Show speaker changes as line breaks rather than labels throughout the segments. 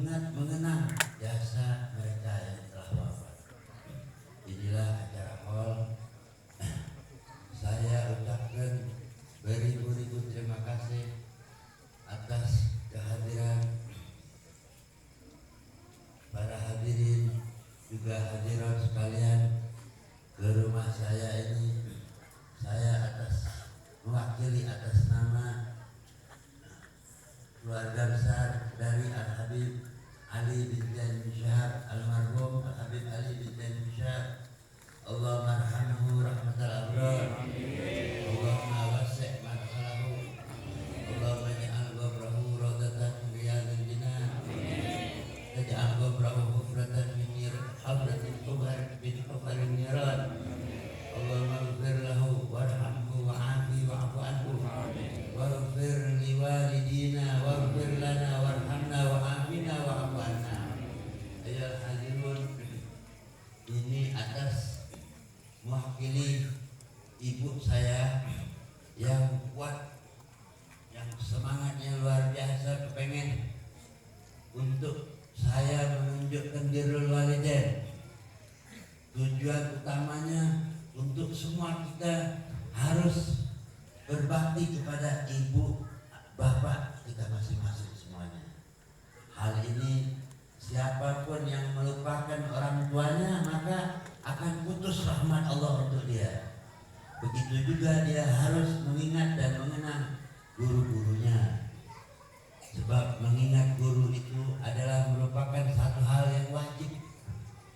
mengingat mengenang jasa mereka yang telah wafat. Inilah acara hall. Saya ucapkan beribu-ribu terima kasih atas kehadiran para hadirin juga hadirat sekalian ke rumah saya ini. Saya mewakili atas nama keluarga besar dari Al-Habib Ali bin Zain Syahab almarhum Al-Habib Ali bin Zain Syahab, Allahumma arhamhu rahmatal abrar, Allahumma wasi' madkhalahu, Allahumma ij'al qabrahu rawdatan min riyadil jinan, ij'al qabrahu hufratan min hafratil qubar bin hufarin niran, Allahumma ighfir lahu warhamhu wa'afi wa'fu anhu waghfir liwalidina waghfir lana warhamna wa'afina wa'fu anna. Ayol hadirun, ini atas mewakili ibu saya yang kuat, yang semangatnya luar biasa, kepengen untuk saya menunjukkan birrul walidain. Tujuan utamanya untuk semua kita harus berbakti kepada ibu bapak kita masing-masing semuanya. Hal ini siapapun yang melupakan orang tuanya maka akan putus rahmat Allah untuk dia. Begitu juga dia harus mengingat dan mengenang guru-gurunya. Sebab mengingat guru itu adalah merupakan satu hal yang wajib.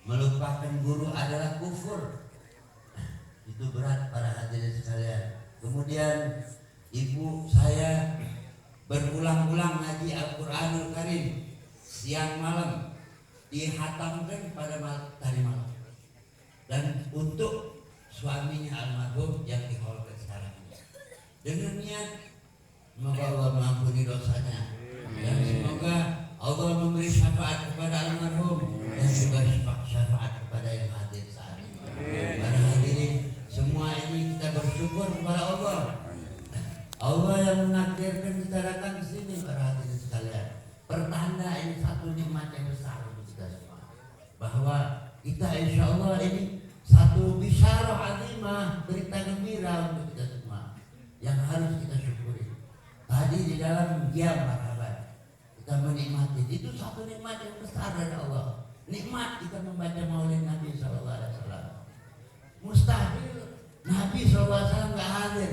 Melupakan guru adalah kufur. Itu berat para hadirin sekalian. Kemudian ibu saya berulang-ulang ngaji Al-Quranul Karim siang malam, dihatamkan pada tadi malam. Dan untuk suaminya almarhum yang diholkan sekarang ini, dengan niat semoga Allah mengampuni dosanya dan semoga Allah memberi syafaat kepada almarhum dan juga syafaat kepada yang hadir saat ini. Para hadirin semua ini kita bersyukur kepada Allah. Allah yang menakdirkan kita datang ke sini para hadirin sekalian. Pertanda ini satu nikmat yang besar untuk kita semua. Bahwa kita insya Allah ini satu bisyarah azimah, berita gembira untuk kita semua yang harus kita syukuri. Tadi di dalam diam marhaban kita menikmati, itu satu nikmat yang besar dari Allah. Nikmat kita membaca maulid Nabi SAW. Mustahil Nabi SAW nggak hadir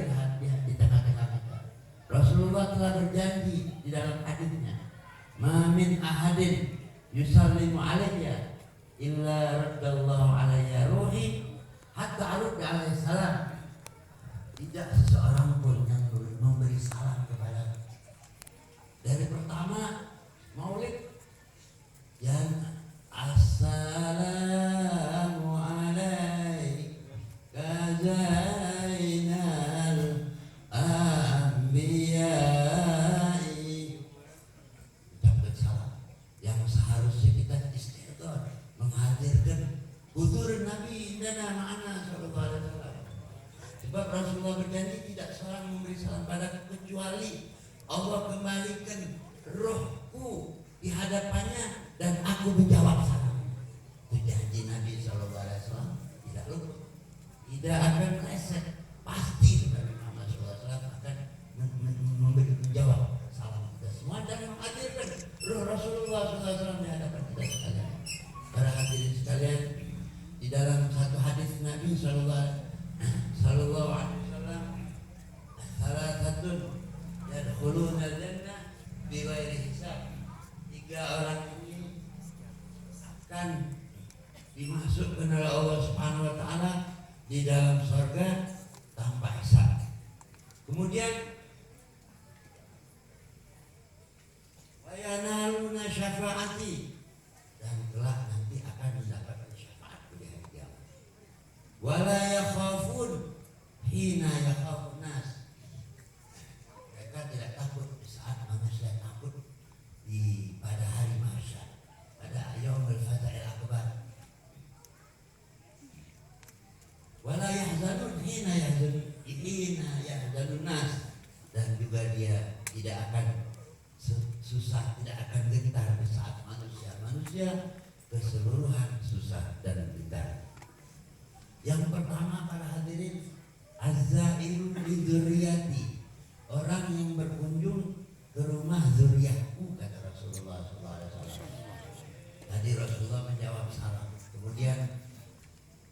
di tengah-tengah kita. Rasulullah telah berjanji di dalam hadisnya, "Ma min ahadin yusallimu alayya illa raddallahu alayya ruhi hatta arudda alaihi salam." Tidak seseorang pun yang memberi salam kepada dari pertama maulid yang assalamu alaika zainal anbiya'i, ucapkan salam yang seharusnya kita istighfar menghadirkan hudur Nabi dan anak-anak sallallahu alaihi wasallam. Sebab Rasulullah berjanji tidak seorang memberi salam padaku kecuali Allah kembalikan rohku di hadapannya dan aku menjawab salam. Itu janji Nabi SAW tidak lupa, tidak akan meleset, pasti Nabi Muhammad SAW akan menjawab salam kita semua dan menghadirkan roh Rasulullah SAW di hadapan kita sekalian. Para hadirin sekalian, di dalam satu hadis Nabi SAW, salah satu yadkhuluna al-jannah bighairi hisab. 3 orang ini akan dimasukkan oleh Allah Subhanahu wa taala di dalam surga tanpa hisab. Kemudian wa yanaluna syafaati, dan kelak nanti akan mendapatkan syafaat di hari kiamat. Wala yakhafun hina yakhafun nas, mereka tidak takut di saat manusia takut pada hari mahsyar, pada yaumul fatahil akbar. Wala yahzanun hina yahzanun nas, manusia keseluruhan susah dan pintar. Yang pertama para hadirin, azzairu lidzurriyati, orang yang berkunjung ke rumah zuriatku, kata Rasulullah SAW. Tadi Rasulullah menjawab salam. Kemudian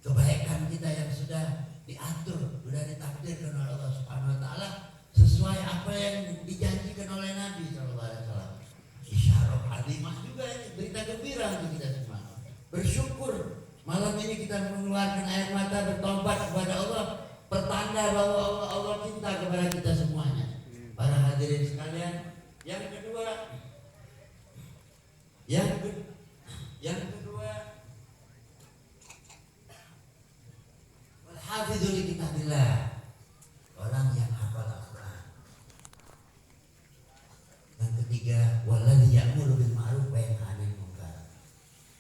kebaikan kita yang sudah diatur, sudah ditakdirkan oleh Allah Subhanahu Wa Taala sesuai apa yang dijanjikan oleh Nabi SAW. Isyarah azimah juga ini, berita gembira untuk kita semua. Bersyukur malam ini kita mengeluarkan air mata bertobat kepada Allah, pertanda bahwa Allah cinta kepada kita semuanya. Para hadirin sekalian, yang kedua, hafizul li kitabillah, orang yang hafal Al-Quran. Yang ketiga, waladzi ya'muru bil ma'ruf wa yanha 'anil munkar,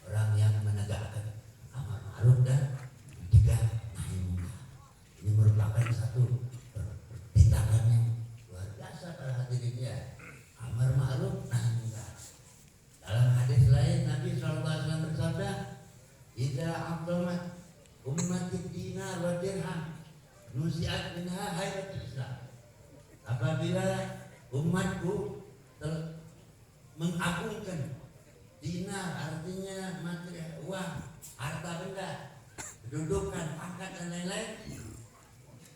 orang yang menegakkan amar ma'ruf dan mencegah nahi munkar. Ini merupakan satu tindakan yang luar biasa para hadirin ya, amar ma'ruf nahi munkar. Dalam hadis lain Nabi SAW bersabda, idza aqamat ummatid dinar wa dirham nusiat minha hayratul Islam. Apabila umatku mengagungkan dinar, artinya materi, uang, harta benda, kedudukan, pangkat dan lain-lain,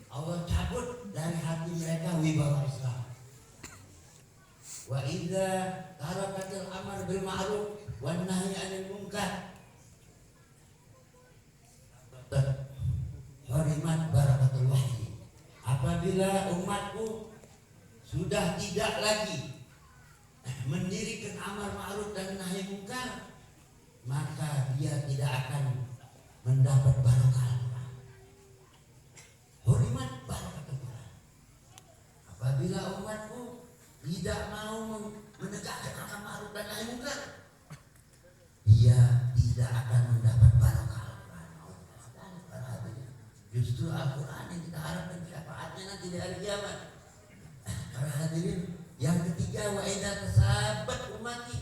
Allah cabut dari hati mereka wibawa Islam. Wa idza tarakatil amar bil ma'ruf wan nahyi 'anil munkar horimat barakatul wahyi. Apabila umatku sudah tidak lagi mendirikan amar ma'ruf dan nahi munkar, maka dia tidak akan mendapat barokah Al-Quran. Horimat barakatul Quran. Apabila umatku tidak mau menegakkan amar ma'ruf dan nahi munkar, dia tidak akan mendapat barokah. Justru Al-Quran yang kita harapkan syafaatnya nanti di hari kiamat. Para hadirin, yang ketiga, wa idza tasabat ummati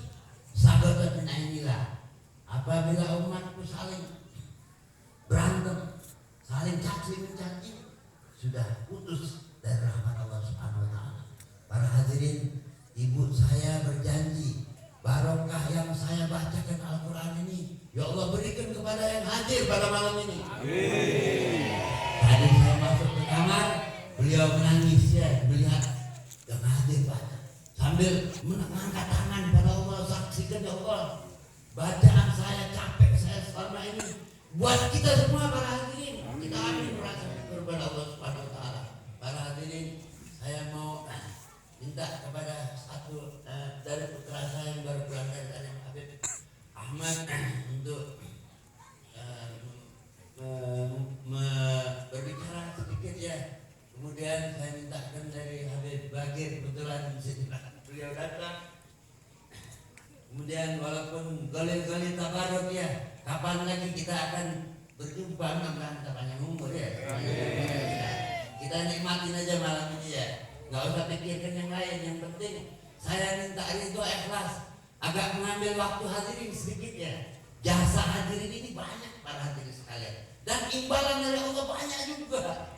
sabatat min ainillah. Apabila umatku saling berantem, saling caci mencaci, sudah putus dari rahmat Allah Subhanahu Wa Taala. Para hadirin, ibu saya berjanji barokah yang saya bacakan Al-Quran ini, ya Allah berikan kepada yang hadir pada malam ini. Tadi saya masuk ke kamar, beliau menangis ya melihat yang hadir baca, sambil mengangkat tangan pada Allah, saksikan ya Allah, bacaan saya capek saya selama ini buat kita semua para hadirin. Kita amin merasa syukur kepada Allah Subhanahu Wa Taala. Para hadirin, saya mau minta kepada satu dari putra saya yang baru pulang dari Tanah Habib Ahmad untuk berbicara sedikit ya. Kemudian saya mintakan dari Habib Bagir, kebetulan beliau datang. Kemudian walaupun golin-golin tabaruk ya, kapan lagi kita akan berjumpa, mudah-mudahan kita panjang umur ya. Kita nikmatin aja malam ini ya, nggak usah pikirkan yang lain. Yang penting saya minta ridho ikhlas, agak mengambil waktu hadirin sedikit ya. Jasa hadirin ini banyak para hadirin sekalian, dan imbalan dari Allah banyak juga.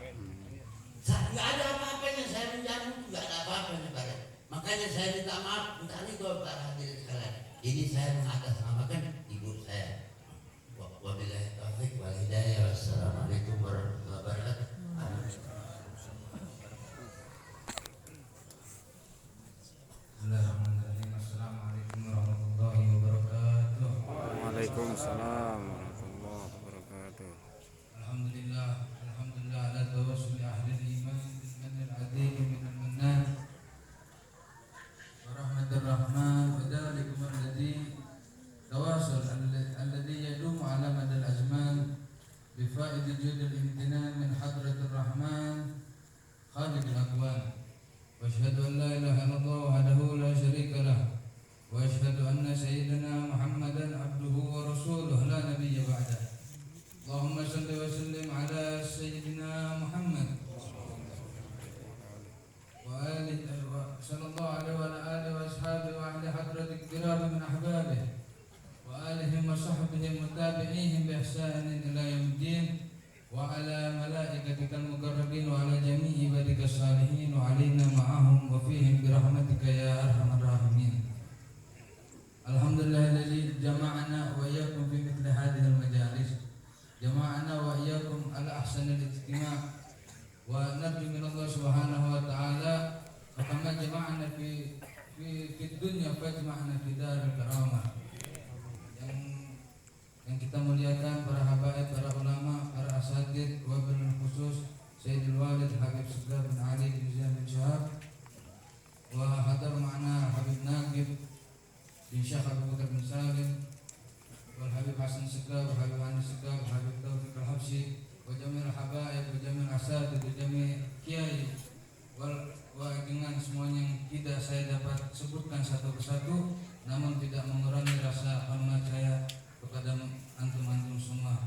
Nggak ada apa-apanya, saya menjamin nggak ada apa-apanya para. Makanya saya minta maaf, minta ridho para hadirin sekalian. Ini saya mengatasnamakan ibu saya. Wabillahi taufiq wal hidayah. Wassalamualaikum warahmatullahi wabarakatuh.
Bismillahirrahmanirrahim. Assalamualaikum warahmatullahi wabarakatuh.
Waalaikumsalam warahmatullahi wabarakatuh.
Alhamdulillah ala tawassul ahli iman bil manil azim min al mannan wa rahmatir rahman wa dzalikum alladzi tawassul alladzi yadumu ala madal azman bi faidi judul imtinan min hadratir rahman khaliqil akwan. Wa asyhadu an la ilaha illallah wahdahu la syarika lah wa asyhadu anna sayyidina Muhammadan abduhu wa rasuluhu la nabiyya ba'da. Allahumma salli wa sallim ala sayyidina Muhammad wa alihi wa sallallahu alaihi wa alihi wa ashabihi wa ahli hadratik kiram min ahbabihi wa alihi وصحبه وتابعيهم بإحسان إلى يوم الدين وعلى ملائكتك المقربين وعلى جميع عبادك الصالحين وعلينا معهم وفيهم برحمتك يا أرحم الراحمين. Alhamdulillah الذي جمعنا وإياكم في مثل هذه المجالس جمعنا وإياكم على أحسن الاجتماع ونرجو من الله سبحانه وتعالى كما جمعنا في الدنيا فاجمعنا في دار الكرامة. Yang kita muliakan para habaib, para ulama, para asatidz, wabil khusus Sayyidul Walid Habib Segaf bin Ali bin Zain bin Syahab wa hadar ma'na Habib Naqib bin Syekh Abu Bakar bin Salim wal Habib Hasan Segaf, Habib Anis Segaf, Habib Taufiq Al-Habsyi wa jami'il habaib wa jami'il asatidz wa jami'il kiai wa dengan semuanya yang tidak saya dapat sebutkan satu persatu, namun tidak mengurangi rasa hormat saya kepada antum-antum semua.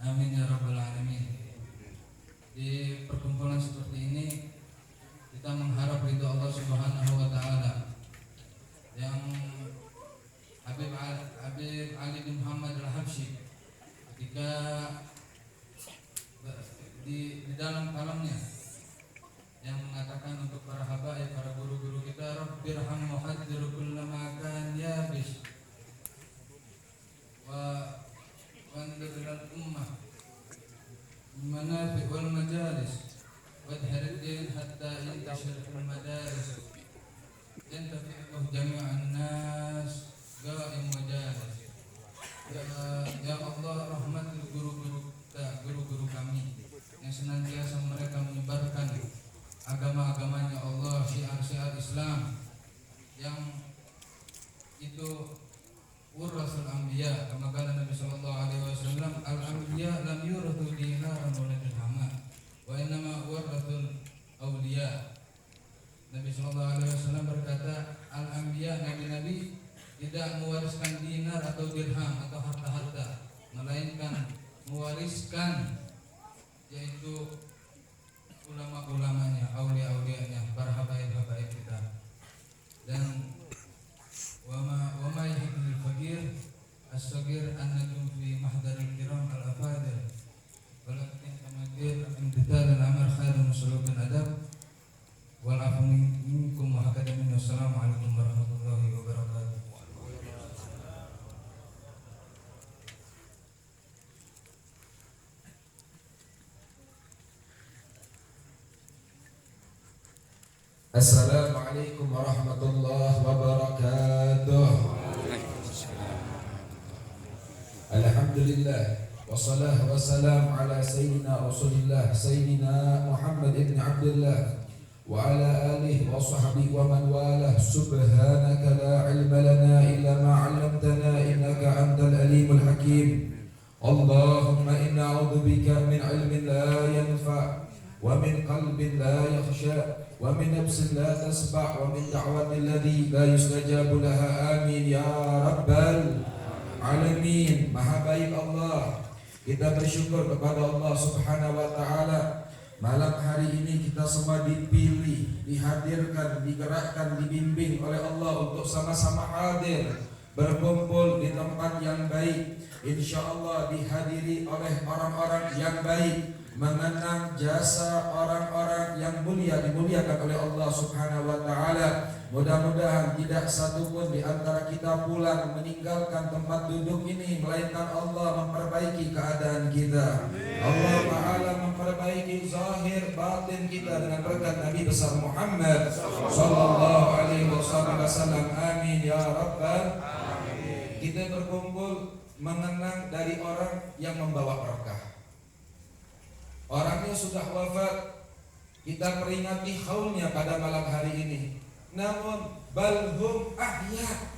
Amin ya rabbal alamin. Di perkumpulan seperti ini kita mengharap ridho Allah Subhanahu wa taala. Yang Habib Ali bin Muhammad Al-Habsyi ketika di dalam kalamnya yang mengatakan untuk para habaib, para guru-guru kita, Rabbirham muhadzir kullama kan yabis wa wandirul ummah manafi wal majalis wadhariddin hatta yantashir fil madaris yantafi'uh jami'an nas ga'im majalis. Ya Allah, rahmatul guru-guru kami yang senantiasa mereka menyebarkan agama-agamanya Allah, syiar-syiar Islam yang itu warasul anbiya, kama kala Nabi sallallahu alaihi wasallam, al-anbiya lam yurathu dinaran wala dirhaman wa innama warathul awliya. Nabi sallallahu alaihi wasallam berkata, al-anbiya, nabi-nabi tidak mewariskan dinar atau dirham atau harta-harta, melainkan mewariskan yaitu ulama-ulamanya, aulia-aulianya, para habaib-habaib kita. Dan wama yahdil fakir as-sagir an-najum fi mahdaril kiram al-afadil walakin kamadir imtithal al-amr khairun sulukun adab wal afu minkum wa hakada min. Wassalamualaikum warahmatullahi wabarakatuh.
Assalamualaikum warahmatullahi wabarakatuh. Alhamdulillah wassalah wassalam ala sayyidina Rasulillah sayyidina Muhammad ibn Abdullah wa ala alihi wa sahbihi wa man walah. Subhanaka la ilma lana illa ma 'allamtana innaka antal alimul hakim. Allahumma inna a'udzubika min ilmin la yanfa' wa min qalbin la yakhsha wa min nafsin la tasba' wa min da'watin allati la yustajabu laha. Amin ya rabbal alamin. Maha baik Allah, kita bersyukur kepada Allah Subhanahu wa taala. Malam hari ini kita semua dipilih, dihadirkan, digerakkan, dibimbing oleh Allah untuk sama-sama hadir berkumpul di tempat yang baik, insyaallah dihadiri oleh orang-orang yang baik, mengenang jasa orang-orang yang mulia, dimuliakan oleh Allah Subhanahu wa taala. Mudah-mudahan tidak satu pun di antara kita pulang meninggalkan tempat duduk ini melainkan Allah memperbaiki keadaan kita. Allah Ta'ala memperbaiki zahir batin kita dengan berkat Nabi besar Muhammad sallallahu alaihi wasallam. Amin ya rabbal alamin. Kita berkumpul mengenang dari orang yang membawa berkah. Orangnya sudah wafat, kita peringati haulnya pada malam hari ini. Namun balhum ahya,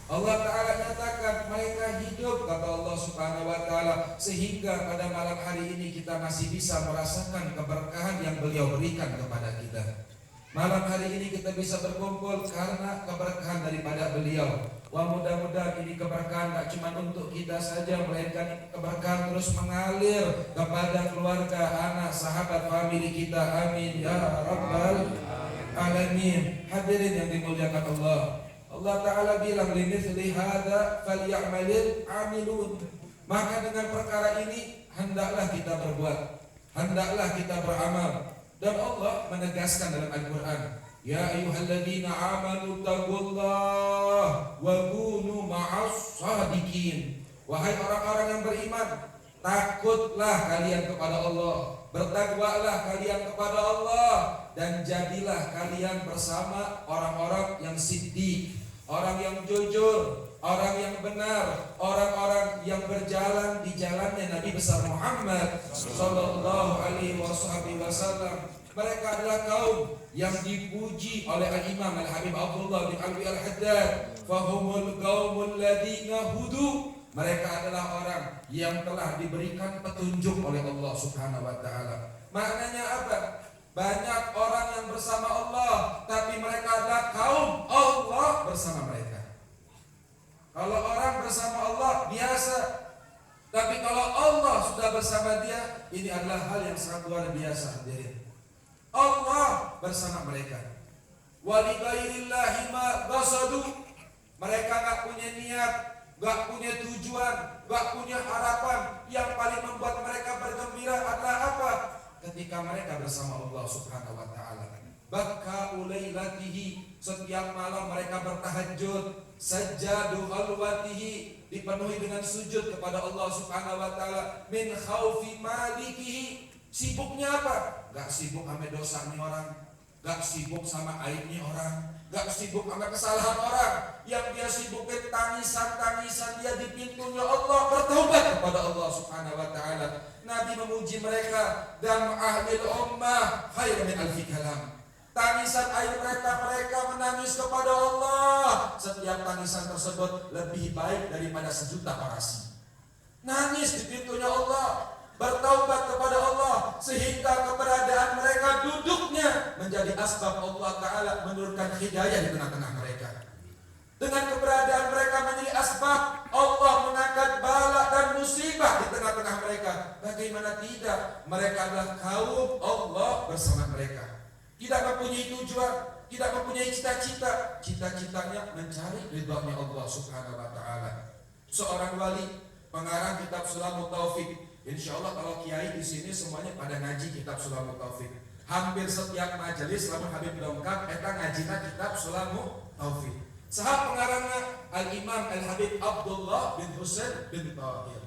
Allah Ta'ala nyatakan mereka hidup, kata Allah Subhanahu wa Ta'ala, sehingga pada malam hari ini kita masih bisa merasakan keberkahan yang beliau berikan kepada kita. Malam hari ini kita bisa berkumpul karena keberkahan daripada beliau. Wah, mudah-mudahan ini keberkahan tak cuma untuk kita saja, melainkan keberkahan terus mengalir kepada keluarga, anak, sahabat, famili kita. Amin ya rabbal alamin. Hadirin yang dimuliakan Allah, Allah Ta'ala bilang limithli hadza falyamalil amilun. Maka dengan perkara ini hendaklah kita berbuat, hendaklah kita beramal. Dan Allah menegaskan dalam Al-Quran, ya ayyuhalladzina amanu taqullah wa kunu ma'as shadiqin. Wahai orang-orang yang beriman, takutlah kalian kepada Allah, bertakwalah kalian kepada Allah, dan jadilah kalian bersama orang-orang yang siddiq, orang yang jujur, orang yang benar, orang-orang yang berjalan di jalannya Nabi besar Muhammad sallallahu alaihi wasallam. Mereka adalah kaum yang dipuji oleh Al-Imam Al-Habib Abdullah bin Alwi Al-Haddad, fahumul qaumul ladzina hudu. Mereka adalah orang yang telah diberikan petunjuk oleh Allah Subhanahu wa taala. Maknanya apa? Banyak orang yang bersama Allah, tapi mereka adalah kaum Allah bersama mereka. Kalau orang bersama Allah biasa, tapi kalau Allah sudah bersama dia, ini adalah hal yang sangat luar biasa. Allah bersama mereka. Wali ghairillahi ma qasadu. Mereka enggak punya niat, enggak punya tujuan, enggak punya harapan. Yang paling membuat mereka bergembira adalah apa? Ketika mereka bersama Allah Subhanahu wa taala. Baka ulailatihi, setiap malam mereka bertahajud, sajadu khalwatihi, dipenuhi dengan sujud kepada Allah Subhanahu wa taala, min khaufi malikihi. Sibuknya apa? Gak sibuk sama dosanya orang, gak sibuk sama aibnya orang, gak sibuk sama kesalahan orang. Yang dia sibuknya tangisan-tangisan dia di pintunya Allah, bertaubat kepada Allah Subhanahu wa taala. Nabi memuji mereka, dan ahlil ummah khair min alfi kalam. Tangisan air mereka menangis kepada Allah. Setiap tangisan tersebut lebih baik daripada sejuta orasi. Nangis di pintunya Allah, bertaubat kepada Allah, sehingga keberadaan mereka duduknya menjadi asbab Allah Ta'ala menurunkan hidayah di tengah-tengah mereka. Dengan keberadaan mereka menjadi asbab Allah mengangkat bala dan musibah di tengah-tengah mereka. Bagaimana tidak? Mereka adalah kaum Allah bersama mereka. Tidak mempunyai tujuan, tidak mempunyai cita-cita. Cita-citanya mencari ridhonya Allah Subhanahu wa taala. Seorang wali, pengarang kitab Sulamut Taufik. Insyaallah kalau kiai di sini semuanya pada ngaji kitab Sulamut Taufik. Hampir setiap majelis lamun Habib dongkap eta ngajina kitab Sulamut Taufik. Saha pengarangna Al-Imam Al-Habib Abdullah bin Husain bin Tahir.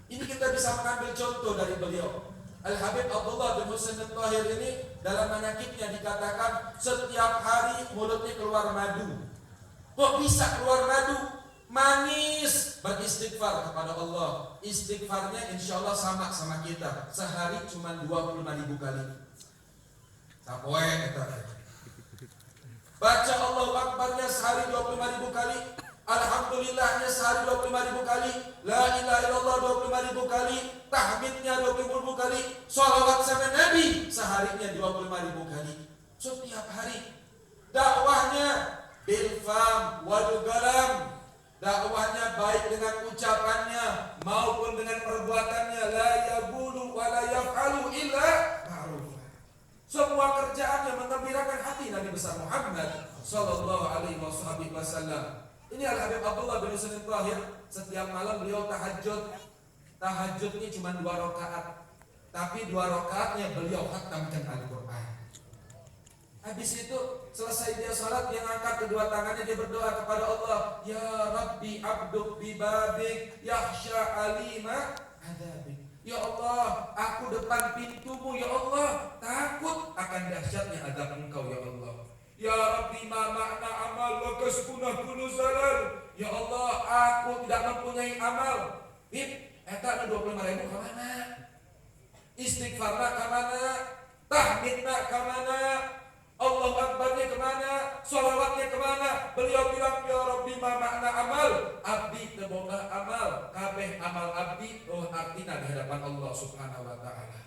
Ini kita bisa mengambil contoh dari beliau. Al-Habib Abdullah bin Husain bin Tahir ini dalam manakibnya dikatakan setiap hari mulutnya keluar madu. Kok bisa keluar madu? Manis, beristighfar kepada Allah. Istighfarnya insya Allah sama kita. Sehari cuma 25.000 kali. Sapoe eta. Baca Allahu Akbarnya sehari 25.000 kali. Alhamdulillahnya sehari 25.000 kali. La ilaha illallah 25.000 kali. Tahmidnya 20.000 kali. Sholawat sama Nabi seharinya 25.000 kali. Setiap hari. Dakwahnya bil fam wal galam. Dakwahnya baik dengan ucapannya maupun dengan perbuatannya. La yaqulu wa la yaf'alu illa ma'ruf. Semua kerjaannya menggembirakan hati Nabi besar Muhammad sallallahu alaihi wasallam. Ini Al-Habib Abdullah bin Husain bin Tahir. Setiap malam beliau tahajud. Tahajudnya cuma 2 rakaat. Tapi 2 rakaatnya beliau khatamkan Al-Quran. Habis itu selesai dia sholat, dia angkat kedua tangannya, dia berdoa kepada Allah, ya Rabbi abduk bibabik yakhsha alima adabik. Ya Allah, aku depan pintumu ya Allah, takut akan dahsyatnya azab engkau ya Allah. Ya Rabbi ma makna amal wa kasbuna kullu zalal. Ya Allah, aku tidak mempunyai amal. Eta 25.000 ke mana? Istighfarna ke mana? Tahmidna ke mana? Allah Akbarnya kemana? Sholawatnya kemana? Beliau bilang, ya Rabbi ma makna amal. Abdi teboga amal. Kabeh amal abdi artina di hadapan Allah Subhanahu wa ta'ala.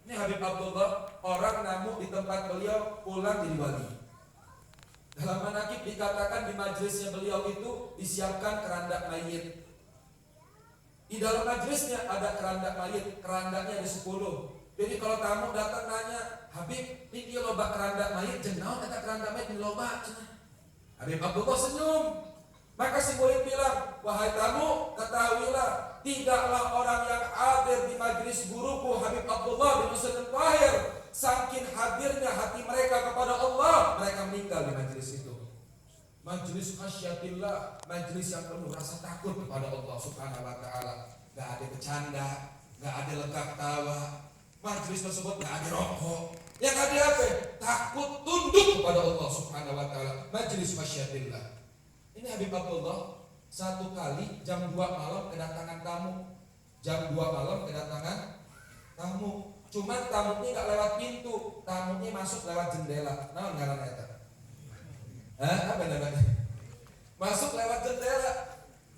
Ini Habib Abdullah, orang namu di tempat beliau pulang jadi wali. Dalam manakib dikatakan di majelisnya beliau itu disiapkan kerandak mayit. Di dalam majelisnya ada kerandak mayit, kerandaknya ada 10. Jadi kalau tamu datang nanya, Habib, ini loba kerandak mayit, jeung naon eta kerandak mayit di loba cenah. Habib Abdullah senyum. Maka si murid bilang, wahai tamu, ketahuilah, tidaklah orang yang hadir di majlis guruku Habib Abdullah bin Husain Tahir, saking hadirnya hati mereka kepada Allah, mereka meninggal di majlis itu. Majlis khasyatillah, majlis yang penuh rasa takut kepada Allah Subhanahu wa taala. Gak ada bercanda, gak ada legak tawa. Majlis tersebut gak ada rokok. Yang ada apa? Takut tunduk kepada Allah Subhanahu wa taala. Majlis khasyatillah. Ini Habib Abdullah satu kali jam 2 malam kedatangan tamu. Jam 2 malam kedatangan tamu. Cuman tamunya gak lewat pintu, tamunya masuk lewat jendela. Nah, ngaran eta. Apa namanya? Masuk lewat jendela.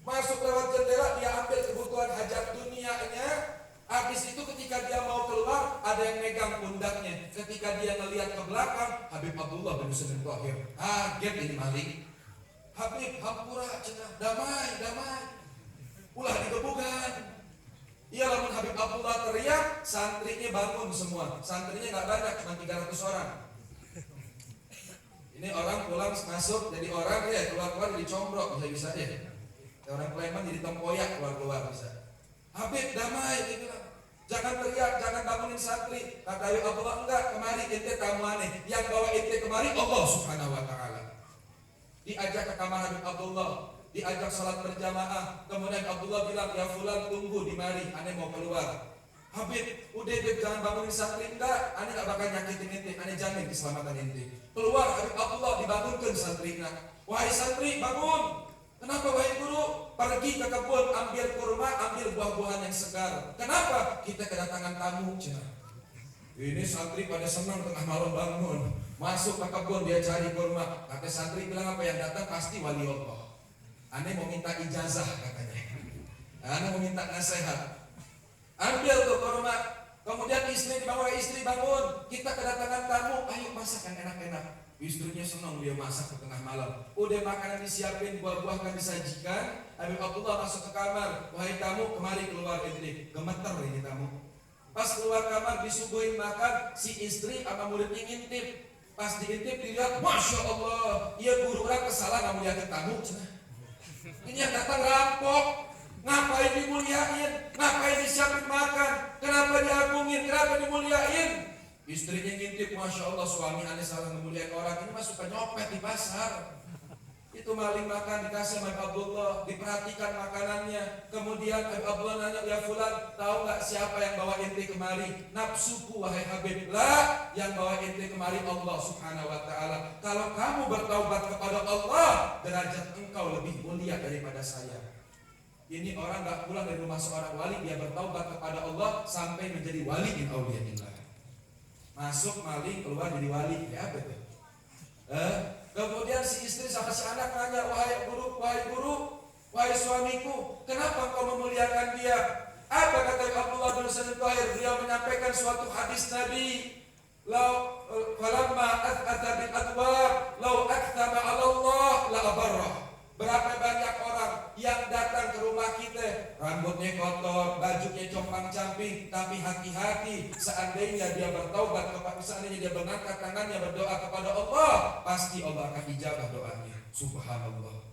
Masuk lewat jendela, dia ambil kebutuhan hajat dunianya. Habis itu ketika dia mau keluar, ada yang megang pundaknya. Ketika dia ngelihat ke belakang, Habib Abdullah bin Husain Tahir. Kaget ini maling. Habib, hampura, cenah, damai. Ulah digebukan. Iya, lamun Habib Abdullah teriak, santrinya bangun semua. Santrinya nggak banyak, cuma 300 orang. Ini orang pulang masuk jadi orang ya, keluar jadi combrok bisa ya. Orang Sleman jadi tempoyak keluar bisa. Habib, damai, dia bilang. Jangan teriak, jangan bangunin santri. Kata Habib Abdullah, enggak, kemari ente tamu aneh. Yang bawa ente kemari Allah Subhanahu wa taala. Diajak ke kamar Habib Abdullah, diajak salat berjamaah. Kemudian Abdullah bilang, ya fulan tunggu di mari, aneh mau keluar. Habib, udah Habib jangan bangunin santri, enggak, aneh gak bakal nyakitin ente, aneh jamin keselamatan ente. Keluar Habib Abdullah dibangunkan santrinya. Wahai santri, bangun. Kenapa wahai guru? Pergi ke kebun, ambil kurma, ambil buah-buahan yang segar. Kenapa? Kita kedatangan tamu. Ini santri pada senang tengah malam bangun. Masuk ke kebun, dia cari kurma. Kata santri bilang apa yang datang pasti wali Allah. Aneh mau minta ijazah katanya. Aneh mau minta nasihat. Ambil tuh kurma. Kemudian istri dibawa, istri bangun. Kita kedatangan tamu, ayo masak yang enak-enak. Istrinya senang dia masak ke tengah malam. Udah makanan disiapin, buah-buah kan disajikan. Habib Abdullah masuk ke kamar. Wahai tamu, kemari keluar ini. Gemeter ini tamu. Pas keluar kamar disuguhin makan, si istri sama muridnya ngintip. Pas diintip dilihat, Masya Allah, iya guru orang kesalahan muliakan tamu. Ini yang datang rampok. Ngapain dimuliain? Ngapain disiapin makan? Kenapa diagungin? Kenapa dimuliain? Istrinya ngintip, Masya Allah, suami aneh salah memuliakan orang. Ini mah suka nyopet di pasar. Itu maling makan dikasih sama Abdullah, diperhatikan makanannya. Kemudian Abdullah nanya, ya fulan, tahu nggak siapa yang bawa ente kemari? Nafsuku wahai Habib. Lah, yang bawa ente kemari Allah Subhanahu wa taala. Kalau kamu bertaubat kepada Allah, derajat engkau lebih mulia daripada saya. Ini orang nggak pulang dari rumah seorang wali, dia bertaubat kepada Allah sampai menjadi wali min auliyaillah. Masuk maling, keluar jadi wali. Ya apa itu? Kemudian si istri sama si anak nanya, wahai guru, wahai suamiku, kenapa engkau memuliakan dia? Apa kata Abdullah bin Husain Tahir? Dia menyampaikan suatu hadis Nabi. Lau falamma athata bil adwar, lau akthama 'ala Allah la abarrah. Berapa banyak orang yang datang ke rumah kita, rambutnya kotor, bajunya compang-camping, tapi hati-hati, seandainya dia bertaubat, seandainya dia mengangkat tangannya berdoa kepada Allah, pasti Allah akan ijabah doanya. Subhanallah.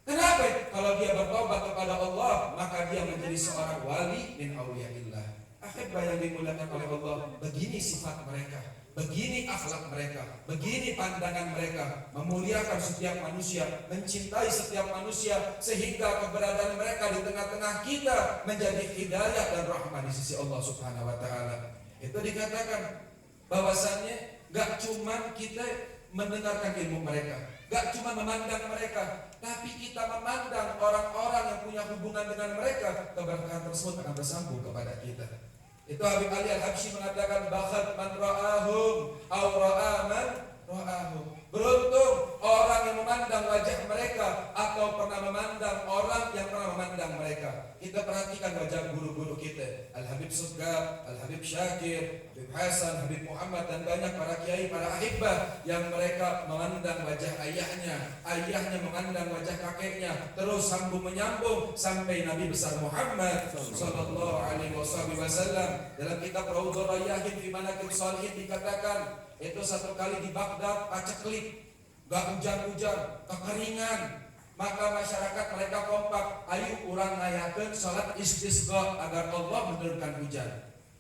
Kenapa? Kalau dia bertaubat kepada Allah, maka dia menjadi seorang wali min auliyaillah. Akhirnya yang dimuliakan oleh Allah, begini sifat mereka, begini akhlak mereka, begini pandangan mereka, memuliakan setiap manusia, mencintai setiap manusia, sehingga keberadaan mereka di tengah-tengah kita menjadi hidayah dan rahmat di sisi Allah Subhanahu wa taala. Itu dikatakan bahwasannya gak cuma kita mendengarkan ilmu mereka, gak cuma memandang mereka, tapi kita memandang orang-orang yang punya hubungan dengan mereka, keberkahan tersebut akan bersambung kepada kita. Itu Habib Ali Al-Habsyi mengatakan, bakhat man ra'ahum aw ra'a man ra'ahum. Beruntung orang yang memandang wajah mereka atau pernah memandang orang yang pernah memandang mereka. Kita perhatikan wajah guru-guru kita, Al-Habib Sugab, Al-Habib Syakir, Habib Hasan, Habib Muhammad, dan banyak para kiai, para ahibbah yang mereka memandang wajah ayahnya, ayahnya memandang wajah kakeknya, terus sambung menyambung sampai Nabi besar Muhammad sallallahu alaihi wasallam. Dalam kitab Raudhur Rayyahin fi Manaqib Shalihin dikatakan, itu satu kali di Baghdad paceklik. gak hujan-hujan, kekeringan, maka masyarakat mereka kompak, ayo urang ngayakeun salat istisqa agar Allah menurunkan hujan.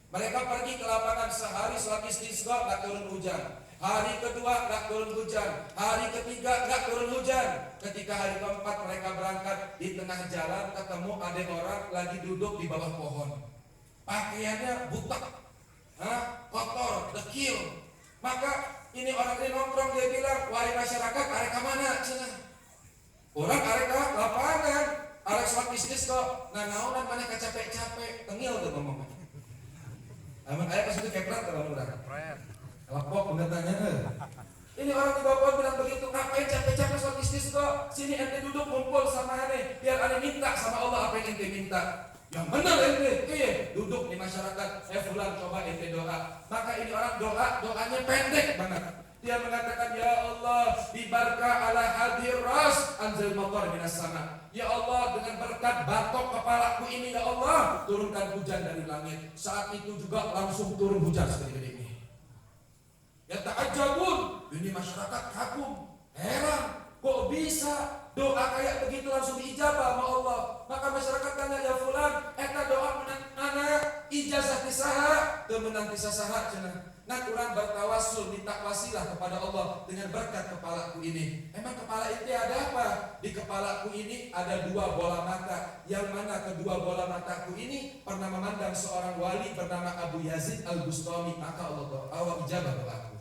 Mereka pergi ke lapangan sehari salat istisqa gak turun hujan. Hari kedua gak turun hujan. Hari ketiga gak turun hujan. Ketika hari keempat mereka berangkat, di tengah jalan ketemu ada orang lagi duduk di bawah pohon. Pakaiannya butak, kotor, dekil. Maka ini orang ini nongkrong, dia bilang, wahai masyarakat, arek mana cenah? Orang arek lapangan, arek salat istisqa, naonan maneh capek-capek, tengil tuh ngomong. Amun aya pas itu keprat kalau urang. Lepok pendatangnya. Ini orang di bawah bilang begitu, ngapain capek-capek salat istisqa? Sini ente duduk ngumpul sama aneh, biar aneh minta sama Allah apa yang ente minta. Yang benar ente, duduk di masyarakat, fulan coba ente doa. Maka ini orang doanya pendek banget. Dia mengatakan, ya Allah, bibarka ala hadir ras anzil matar minas sama. Ya Allah, dengan berkat batok kepalaku ini, ya Allah, turunkan hujan dari langit. Saat itu juga langsung turun hujan segede ini. Ya ta'ajabun, ini masyarakat kagum, heran, kok bisa doa kayak begitu langsung diijabah sama Allah. Maka masyarakat tanya, ya fulan, eta doa menang ijazah tisaha, teu menang tisaha cenah. Nah, kurang bertawassul, minta wasilah kepada Allah dengan berkat kepalaku ini. Emang kepala itu ada apa? Di kepalaku ini ada 2 bola mata. Yang mana kedua bola mataku ini pernah memandang seorang wali bernama Abu Yazid Al-Bustami. Maka Allah ijabah doaku.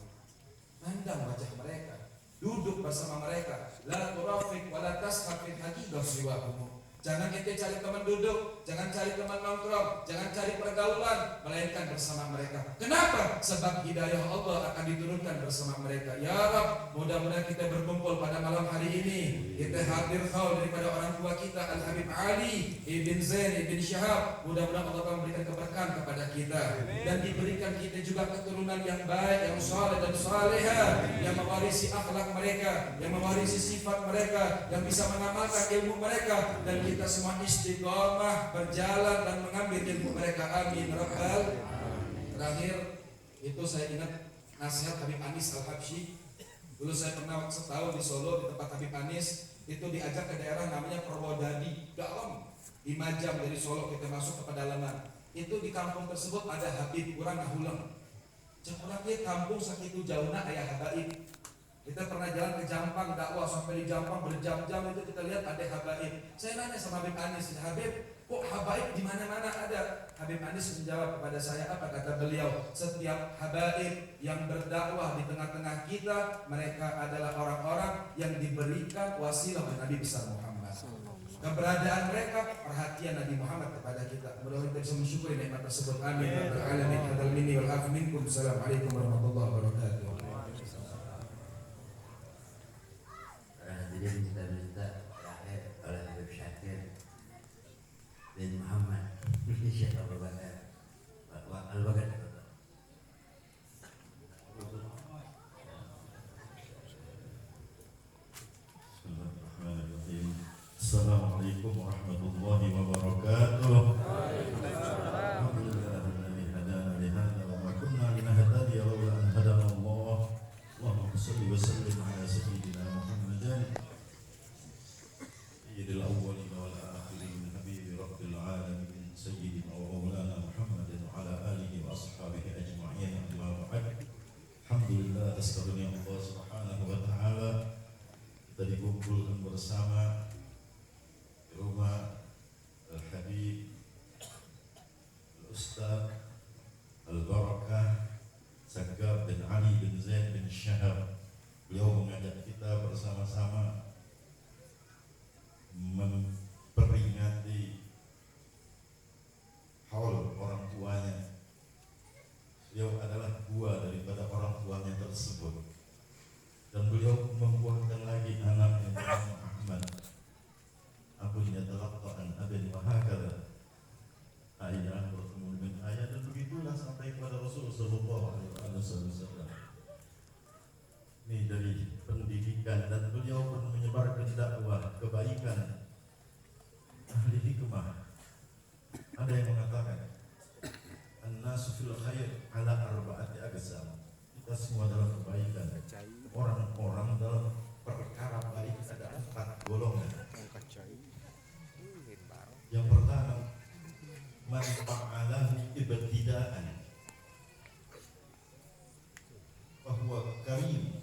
Mandang wajah mereka, duduk bersama mereka. La turafiq wa la tashab fil haqiqah siwahum. Jangan ente cari teman duduk, jangan cari teman nongkrong, jangan cari pergaulan, melainkan bersama mereka. Kenapa? Sebab hidayah Allah akan diturunkan bersama mereka. Ya Rabb, mudah-mudahan kita berkumpul pada malam hari ini. Kita hadir kau daripada orang tua kita Al-Habib Ali Ibn Zain Ibn Syahab. Mudah-mudahan Allah akan memberikan keberkahan kepada kita dan diberikan kita juga keturunan yang baik, yang saleh dan saleha, yang mewarisi akhlak mereka, yang mewarisi sifat mereka, yang bisa mengamalkan ilmu mereka, dan kita semua istiqomah berjalan dan mengambil ilmu mereka. Amin rabbal. Terakhir itu saya ingat nasihat Habib Anis Al-Habsyi. Dulu saya pernah setahun di Solo di tempat Habib Anis, itu diajak ke daerah namanya Purwodadi, dalam 5 jam dari Solo kita masuk ke pedalaman. Itu di kampung tersebut ada Habib kurang ngahulang. Cekurang dia kampung sakitu jauhna aya habaib. Kita pernah jalan ke Jampang dakwah sampai di Jampang berjam-jam, itu kita lihat ada habaib. Saya nanya sama Habib Anis, Habib, kok habaib di mana-mana ada? Habib Anis menjawab kepada saya, apa kata beliau? Setiap habaib yang berdakwah di tengah-tengah kita, mereka adalah orang-orang yang diberikan wasilah oleh Nabi besar Muhammad. Keberadaan mereka perhatian Nabi Muhammad kepada kita. Mudah-mudahan kita bisa mensyukuri nikmat tersebut. Amin. Assalamualaikum warahmatullahi wabarakatuh.
Hadirin kita minta terakhir oleh Habib Syakir bin Muhammad Syekh Abu Bakar Al-Baghdadi.
Bismillahirrahmanirrahim. Assalamualaikum warahmatullahi wabarakatuh. Alhamdulillahilladzi hadana li hadza wa ma kunna linahtadiya laula an hadana Allah. Allahumma shalli wa sallim ala sayyidina Muhammadin sayyidil awwalin wal akhirin habibi rabbil alamin sayyidina wa maulana Muhammadin wa ala alihi wa ashabihi ajma'in. Amma ba'd. Alhamdulillah atas karunia Allah Subhanahu wa taala kita dikumpulkan bersama di rumah Al-Habib Al-Ustaz Al-Barakah Saggab bin Ali bin Zain bin Syahab. Beliau mengajak kita bersama-sama memperingati haul orang tuanya. Beliau adalah buah daripada orang tuanya tersebut, dan beliau membuahkan lagi anak yang bernama Ahmad. Aku yatalaqqa'an abin wa hakadha. Ayah bertemu dengan ayah, dan begitulah sampai kepada Rasulullah sallallahu alaihi wasallam. Ini dari pendidikan, dan beliau pun menyebarkan dakwah kebaikan. Ahli hikmah. Ada yang mengatakan an-nasu fil khair ala arba'ati aqsam. Kita semua dalam kebaikan. Orang-orang dalam ibtidaan, bahwa karim,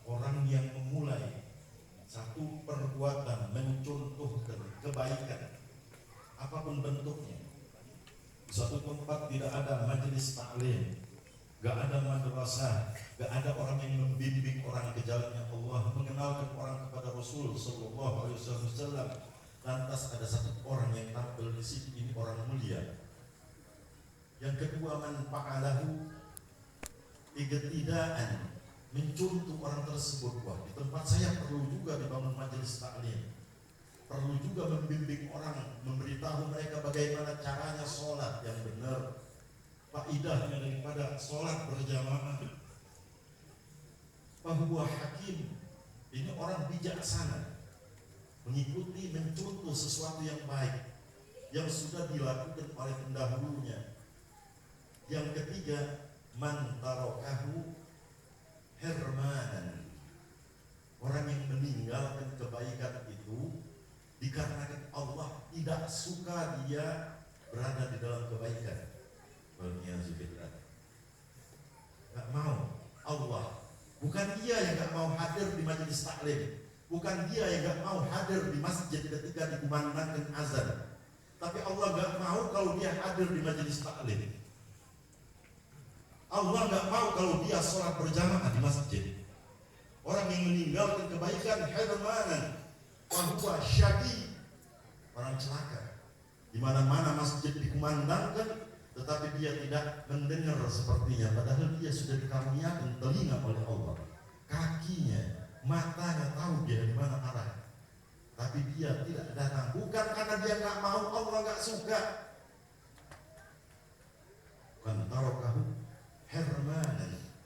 orang yang memulai satu perbuatan mencontohkan kebaikan apapun bentuknya. Di suatu tempat tidak ada majelis taklim, gak ada madrasah, gak ada orang yang membimbing orang ke jalannya Allah, mengenalkan orang kepada Rasul Sallallahu Alaihi Wasallam. Lantas ada satu orang yang tampil di situ, ini orang mulia. Yang kedua, man fa'alahu ibtidaan, mencontoh orang tersebut. Wah, di tempat saya perlu juga dibangun majelis taklim, perlu juga membimbing orang, memberitahu mereka bagaimana caranya sholat yang benar, faidahnya daripada sholat berjamaah. Bahwa hakim, ini orang bijaksana, mengikuti, mencontoh sesuatu yang baik yang sudah dilakukan oleh pendahulunya. Yang ketiga, man tarokahu hermanan, orang yang meninggalkan kebaikan itu dikarenakan Allah tidak suka dia berada di dalam kebaikan. Gak mau Allah, bukan dia yang gak mau hadir di majelis taklim, bukan dia yang gak mau hadir di masjid ketika dikumandangkan azan, tapi Allah gak mau kalau dia hadir di majelis taklim. Allah gak mau kalau dia sholat berjamaah di masjid. Orang yang meninggalkan kebaikan hermanan, bahwa syaqi, orang celaka. Di mana-mana masjid dikumandangkan, tetapi dia tidak mendengar sepertinya, padahal dia sudah dikaruniakan telinga oleh Allah, kakinya, matanya tahu dia di mana arah, tapi dia tidak datang. Bukan karena dia nggak mau, Allah nggak suka. Kan tarokahu hermanan,